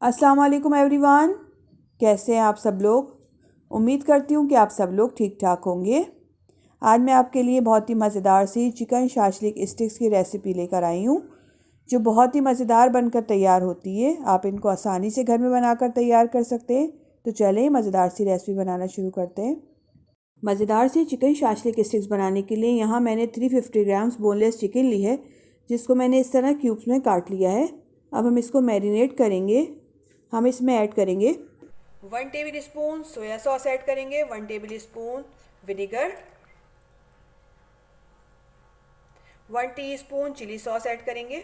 अस्सलाम वालेकुम एवरीवन, कैसे हैं आप सब लोग। उम्मीद करती हूँ कि आप सब लोग ठीक ठाक होंगे। आज मैं आपके लिए बहुत ही मज़ेदार सी चिकन शाशलिक स्टिक्स की रेसिपी लेकर आई हूँ, जो बहुत ही मज़ेदार बनकर तैयार होती है। आप इनको आसानी से घर में बनाकर तैयार कर सकते हैं। तो चलें मज़ेदार सी रेसिपी बनाना शुरू करते हैं। मज़ेदार सी चिकन शाशलिक स्टिक्स बनाने के लिए यहाँ मैंने 350 ग्राम्स बोनलेस चिकन ली है, जिसको मैंने इस तरह क्यूब्स में काट लिया है। अब हम इसको मैरिनेट करेंगे। हम इसमें ऐड करेंगे 1 tablespoon soya sauce, add करेंगे 1 tablespoon vinegar, 1 teaspoon chilli sauce add करेंगे,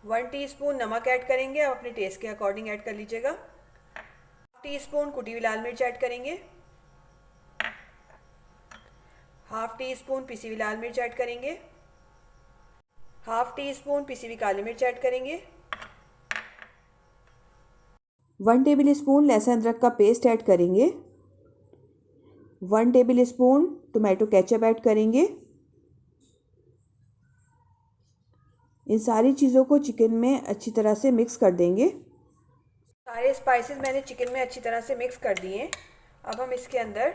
1 टीस्पून नमक ऐड करेंगे। आप अपने टेस्ट के अकॉर्डिंग ऐड कर लीजिएगा। 1 टीस्पून कुटी हुई लाल मिर्च ऐड करेंगे, 1/2 टीस्पून पिसी हुई लाल मिर्च ऐड करेंगे, 1/2 टीस्पून पिसी हुई काली मिर्च ऐड करेंगे, 1 टेबल स्पून लहसुन अदरक का पेस्ट ऐड करेंगे, 1 table spoon tomato ketchup add करेंगे। इन सारी चीज़ों को चिकन में अच्छी तरह से मिक्स कर देंगे। सारे स्पाइसेस मैंने चिकन में अच्छी तरह से मिक्स कर दिए। अब हम इसके अंदर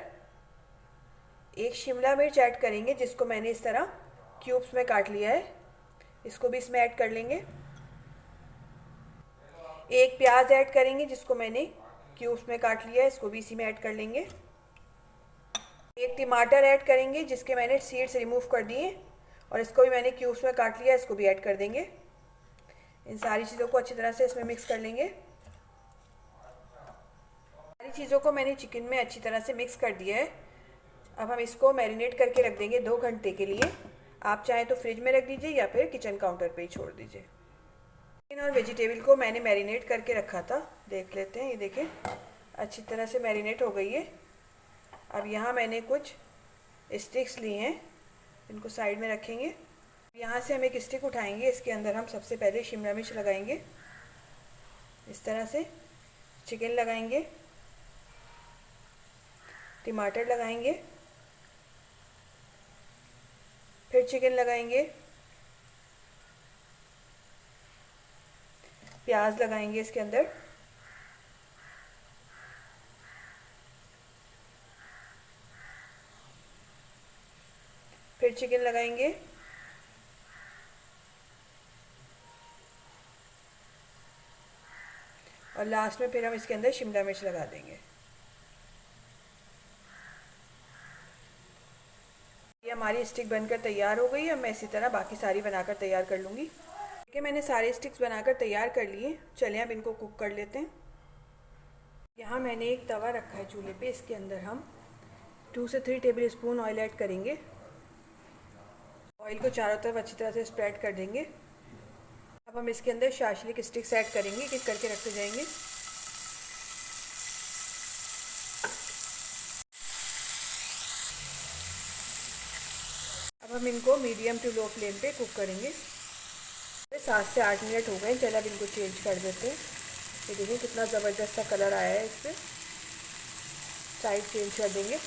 एक शिमला मिर्च ऐड करेंगे, जिसको मैंने इस तरह क्यूब्स में काट लिया है। इसको भी इसमें ऐड कर लेंगे। एक प्याज ऐड करेंगे, जिसको मैंने क्यूब्स में काट लिया है। इसको भी इसी में ऐड कर लेंगे। एक टमाटर ऐड करेंगे, जिसके मैंने सीड्स रिमूव कर दिए, और इसको भी मैंने क्यूब्स में काट लिया। इसको भी ऐड कर देंगे। इन सारी चीज़ों को अच्छी तरह से इसमें मिक्स कर लेंगे। सारी चीज़ों को मैंने चिकन में अच्छी तरह से मिक्स कर दिया है। अब हम इसको मैरिनेट करके रख देंगे 2 घंटे के लिए। आप चाहें तो फ्रिज में रख दीजिए या फिर किचन काउंटर पे ही छोड़ दीजिए। चिकन और वेजिटेबल को मैंने मैरिनेट करके रखा था, देख लेते हैं। ये देखें अच्छी तरह से मैरिनेट हो गई है। अब यहाँ मैंने कुछ स्टिक्स लिए हैं, इनको साइड में रखेंगे। यहाँ से हम एक स्टिक उठाएंगे। इसके अंदर हम सबसे पहले शिमला मिर्च लगाएंगे, इस तरह से चिकन लगाएंगे, टमाटर लगाएंगे, फिर चिकन लगाएंगे, प्याज लगाएंगे इसके अंदर, फिर चिकन लगाएंगे, और लास्ट में फिर हम इसके अंदर शिमला मिर्च लगा देंगे। ये हमारी स्टिक बनकर तैयार हो गई है। अब मैं इसी तरह बाकी सारी बनाकर तैयार कर लूँगी। देखिए मैंने सारे स्टिक्स बनाकर तैयार कर लिए। चलिए अब इनको कुक कर लेते हैं। यहाँ मैंने एक तवा रखा है चूल्हे पे। इसके अंदर हम 2 से 3 टेबल स्पून ऑयल ऐड करेंगे। ऑयल को चारों तरफ अच्छी तरह से स्प्रेड कर देंगे। अब हम इसके अंदर शाशलिक स्टिक्स ऐड करेंगे, एक एक करके रखते जाएंगे। अब हम इनको मीडियम टू लो फ्लेम पे कुक करेंगे। 7 से 8 मिनट हो गए। चलिए अब इनको चेंज कर देते हैं। ये देखिए कितना ज़बरदस्त सा कलर आया है। इस पर साइड चेंज कर देंगे।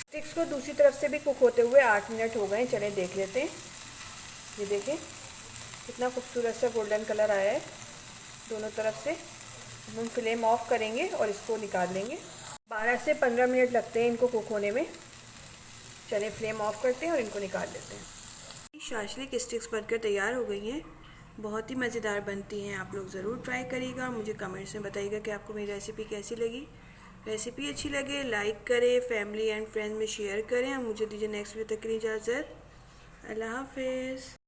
स्टिक्स को दूसरी तरफ से भी कुक होते हुए 8 मिनट हो गए। चलें देख लेते हैं। ये देखें कितना खूबसूरत सा गोल्डन कलर आया है दोनों तरफ से। हम फ्लेम ऑफ करेंगे और इसको निकाल लेंगे। 12 से 15 मिनट लगते हैं इनको कुक होने में। चलिए फ्लेम ऑफ करते हैं और इनको निकाल लेते हैं। शाशलिक स्टिक्स बनकर तैयार हो गई हैं। बहुत ही मज़ेदार बनती हैं। आप लोग ज़रूर ट्राई करिएगा। मुझे कमेंट्स में बताइएगा कि आपको मेरी रेसिपी कैसी लगी। रेसिपी अच्छी लगे लाइक करें, फैमिली एंड फ्रेंड्स में शेयर करें। और मुझे दीजिए नेक्स्ट वीडियो तक की इजाज़त। अल्लाह हाफिज़।